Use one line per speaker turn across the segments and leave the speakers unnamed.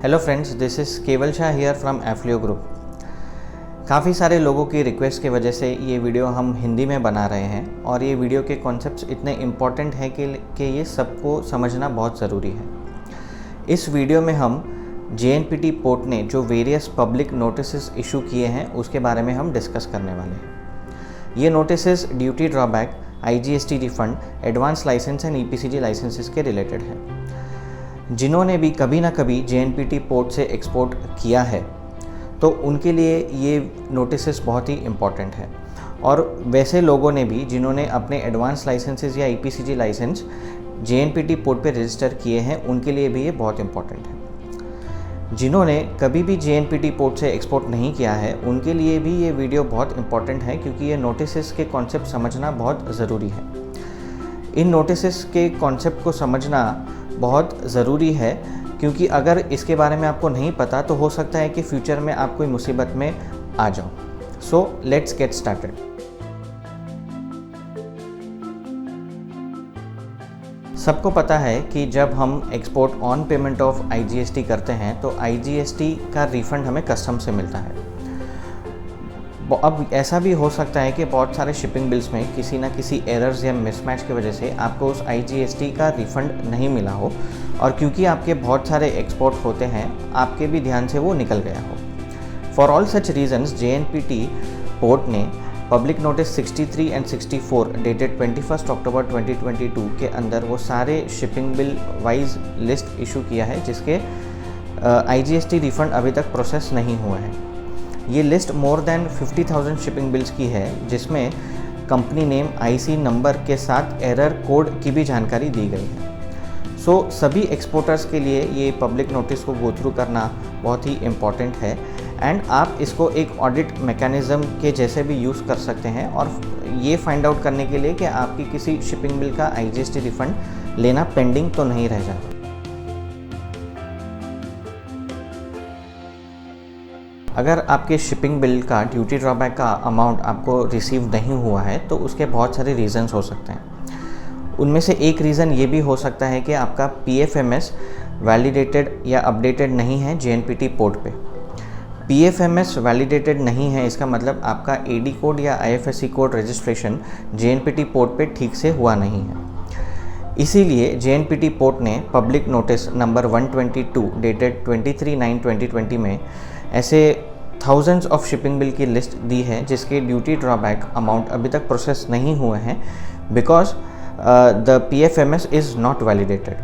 Hello friends, this is केवल Shah here from एफ्लियो group. काफ़ी सारे लोगों की रिक्वेस्ट की वजह से ये वीडियो हम हिंदी में बना रहे हैं और ये वीडियो के कॉन्सेप्ट्स इतने इम्पॉर्टेंट हैं कि ये सबको समझना बहुत ज़रूरी है। इस वीडियो में हम JNPT पोर्ट ने जो वेरियस पब्लिक नोटिसेस इशू किए हैं उसके बारे में हम डिस्कस करने वाले हैं। ये notices duty drawback, IGST refund, advance license and EPCG licenses के रिलेटेड है। जिन्होंने भी कभी ना कभी JNPT पोर्ट से एक्सपोर्ट किया है तो उनके लिए ये नोटिसेस बहुत ही इम्पॉर्टेंट है, और वैसे लोगों ने भी जिन्होंने अपने एडवांस लाइसेंसेस या EPCG लाइसेंस JNPT पोर्ट पे रजिस्टर किए हैं उनके लिए भी ये बहुत इम्पॉर्टेंट है। जिन्होंने कभी भी JNPT पोर्ट से एक्सपोर्ट नहीं किया है उनके लिए भी ये वीडियो बहुत इम्पॉर्टेंट है, क्योंकि ये नोटिसेस के कॉन्सेप्ट समझना बहुत ज़रूरी है। इन नोटिसेस के कॉन्सेप्ट को समझना बहुत ज़रूरी है, क्योंकि अगर इसके बारे में आपको नहीं पता तो हो सकता है कि फ्यूचर में आप कोई मुसीबत में आ जाओ। So let's get started. सबको पता है कि जब हम export on payment of IGST करते हैं तो IGST का रिफ़ंड हमें कस्टम से मिलता है। अब ऐसा भी हो सकता है कि बहुत सारे शिपिंग बिल्स में किसी ना किसी एरर्स या मिसमैच की वजह से आपको उस IGST का रिफ़ंड नहीं मिला हो, और क्योंकि आपके बहुत सारे एक्सपोर्ट होते हैं आपके भी ध्यान से वो निकल गया हो। For all such reasons JNPT port ने पब्लिक नोटिस 63 एंड 64 डेटेड 21 अक्टूबर 2022 के अंदर वो सारे shipping bill wise list issue किया है जिसके IGST रिफ़ंड अभी तक प्रोसेस नहीं हुए हैं। ये list more than 50,000 shipping bills की है, जिसमें कंपनी नेम, IC नंबर के साथ एरर कोड की भी जानकारी दी गई है। सो सभी एक्सपोर्टर्स के लिए ये पब्लिक नोटिस को गो थ्रू करना बहुत ही इम्पॉर्टेंट है, एंड आप इसको एक ऑडिट मैकेनिज़्म के जैसे भी यूज़ कर सकते हैं, और ये फाइंड आउट करने के लिए कि आपकी किसी शिपिंग बिल का IGST रिफ़ंड लेना पेंडिंग तो नहीं रह जाता। अगर आपके शिपिंग बिल का ड्यूटी ड्रॉबैक का अमाउंट आपको रिसीव नहीं हुआ है तो उसके बहुत सारे रीज़न्स हो सकते हैं। उनमें से एक रीज़न ये भी हो सकता है कि आपका PFMS वैलिडेटेड या अपडेटेड नहीं है JNPT पोर्ट पे। PFMS वैलिडेटेड नहीं है, इसका मतलब आपका AD कोड या IFSC code registration JNPT port पे ठीक से हुआ नहीं है। इसीलिए JNPT पोर्ट ने पब्लिक नोटिस नंबर 122 डेटेड 23/9/2020 में ऐसे थाउजेंड्स ऑफ शिपिंग बिल की लिस्ट दी है जिसके ड्यूटी ड्रॉबैक अमाउंट अभी तक प्रोसेस नहीं हुए हैं, because the PFMS is not validated.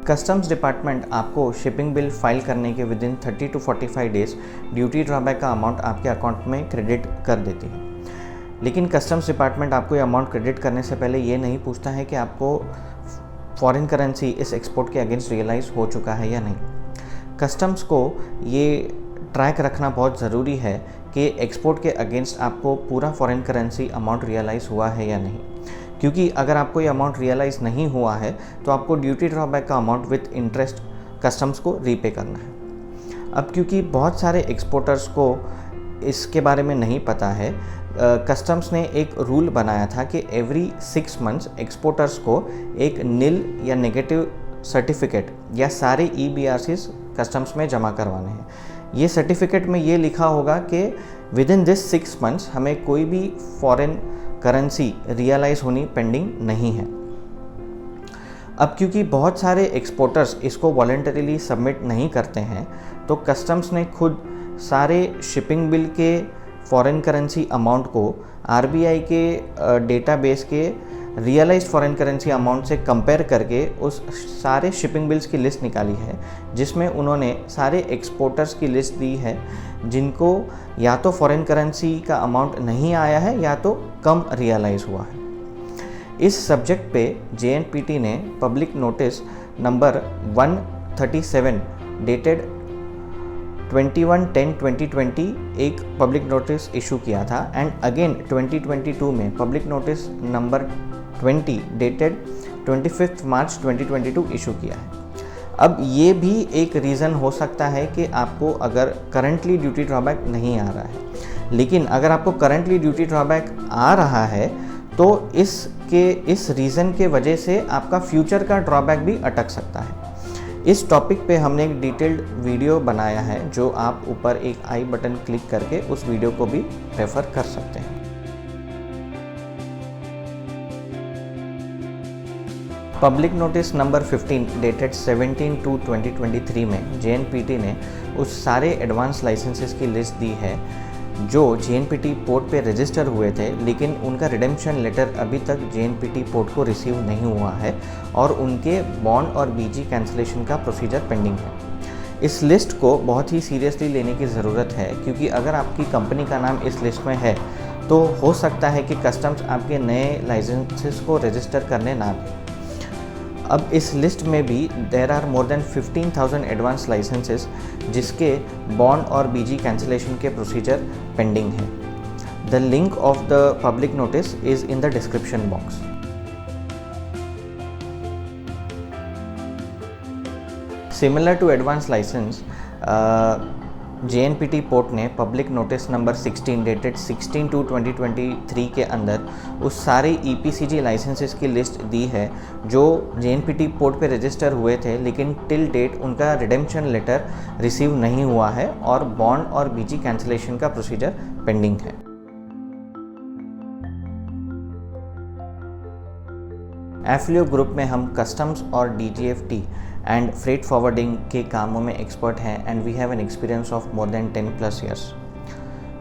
Customs department आपको शिपिंग बिल फाइल करने के with in 30 to 45 days duty drawback का अमाउंट आपके अकाउंट में क्रेडिट कर देती है। लेकिन कस्टम्स डिपार्टमेंट आपको ये अमाउंट क्रेडिट करने से पहले ये नहीं पूछता है कि आपको फॉरेन करेंसी इस एक्सपोर्ट के अगेंस्ट रियलाइज़ हो चुका है या नहीं। कस्टम्स को ये ट्रैक रखना बहुत ज़रूरी है कि एक्सपोर्ट के अगेंस्ट आपको पूरा फॉरेन करेंसी अमाउंट रियलाइज़ हुआ है या नहीं, क्योंकि अगर आपको ये अमाउंट रियलाइज़ नहीं हुआ है तो आपको ड्यूटी ड्रॉबैक का अमाउंट विथ इंटरेस्ट कस्टम्स को रीपे करना है। अब क्योंकि बहुत सारे एक्सपोर्टर्स को इसके बारे में नहीं पता है, कस्टम्स ने एक रूल बनाया था कि एवरी 6 मंथ्स एक्सपोर्टर्स को एक नील या नेगेटिव सर्टिफिकेट या सारे EBRCs कस्टम्स में जमा करवाने हैं। ये सर्टिफिकेट में ये लिखा होगा कि विद इन दिस 6 मंथ्स हमें कोई भी फॉरेन करेंसी रियलाइज़ होनी पेंडिंग नहीं है। अब क्योंकि बहुत सारे एक्सपोर्टर्स इसको वॉलंटरीली सबमिट नहीं करते हैं तो कस्टम्स ने खुद सारे शिपिंग बिल के फॉरेन करेंसी अमाउंट को RBI के डेटाबेस के रियलाइज्ड फॉरेन करेंसी अमाउंट से कंपेयर करके उस सारे शिपिंग बिल्स की लिस्ट निकाली है, जिसमें उन्होंने सारे एक्सपोर्टर्स की लिस्ट दी है जिनको या तो फॉरेन करेंसी का अमाउंट नहीं आया है या तो कम रियलाइज़ हुआ है। इस सब्जेक्ट पे JNPT ने पब्लिक नोटिस नंबर 137 डेटेड 21/10/2020 एक पब्लिक नोटिस इशू किया था, एंड अगेन 2022 में पब्लिक नोटिस नंबर 20 डेटेड 25 मार्च 2022 इशू किया है। अब ये भी एक रीज़न हो सकता है कि आपको अगर करंटली ड्यूटी ड्रॉबैक नहीं आ रहा है, लेकिन अगर आपको करंटली ड्यूटी ड्रॉबैक आ रहा है तो इस कि इस रीज़न के वजह से आपका फ्यूचर का ड्रॉबैक भी अटक सकता है। इस टॉपिक पे हमने एक डिटेल्ड वीडियो बनाया है, जो आप ऊपर एक आई बटन क्लिक करके उस वीडियो को भी रेफ़र कर सकते हैं। पब्लिक नोटिस नंबर 15 डेटेड 17/2/2023 में JNPT ने उस सारे एडवांस लाइसेंसेस की लिस्ट दी है जो JNPT पोर्ट पे रजिस्टर हुए थे, लेकिन उनका रिडेम्पशन लेटर अभी तक JNPT पोर्ट को रिसीव नहीं हुआ है और उनके बॉन्ड और BG कैंसिलेशन का प्रोसीजर पेंडिंग है। इस लिस्ट को बहुत ही सीरियसली लेने की ज़रूरत है, क्योंकि अगर आपकी कंपनी का नाम इस लिस्ट में है तो हो सकता है कि कस्टम्स आपके नए लाइसेंसेस को रजिस्टर करने ना दें। अब इस लिस्ट में भी there are more than 15,000 advance licenses जिसके बॉन्ड और BG कैंसिलेशन के प्रोसीजर पेंडिंग है। The link of the public notice is in the description box. Similar to advance license, JNPT port ने पब्लिक नोटिस नंबर 16 डेटेड 16/2/2023 के अंदर उस सारे EPCG licenses की लिस्ट दी है जो JNPT पोर्ट पे रजिस्टर हुए थे, लेकिन टिल डेट उनका रिडेम्पशन लेटर रिसीव नहीं हुआ है और बॉन्ड और BG कैंसिलेशन का प्रोसीजर पेंडिंग है। एफिलियो ग्रुप में हम कस्टम्स और DGFT एंड फ्रेट फॉरवर्डिंग के कामों में एक्सपर्ट हैं and we have an experience of more than 10+ years.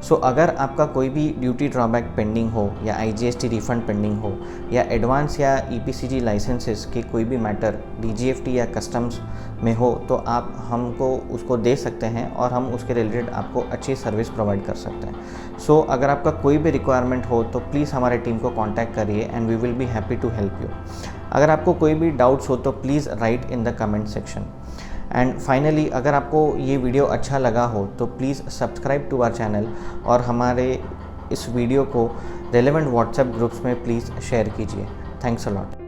So अगर आपका कोई भी ड्यूटी ड्रॉबैक पेंडिंग हो या IGST रिफंड पेंडिंग हो या एडवांस या EPCG लाइसेंसेस के कोई भी मैटर DGFT या कस्टम्स में हो, तो आप हमको उसको दे सकते हैं और हम उसके रिलेटेड आपको अच्छी सर्विस प्रोवाइड कर सकते हैं। सो अगर आपका कोई भी रिक्वायरमेंट हो तो प्लीज़ हमारे टीम को कॉन्टैक्ट करिए and we will be happy to help you. अगर आपको कोई भी डाउट्स हो तो please write in the comment section. And finally, अगर आपको ये वीडियो अच्छा लगा हो तो प्लीज़ सब्सक्राइब टू आवर चैनल और हमारे इस वीडियो को रेलेवेंट व्हाट्सएप ग्रुप्स में प्लीज़ शेयर कीजिए। Thanks a lot.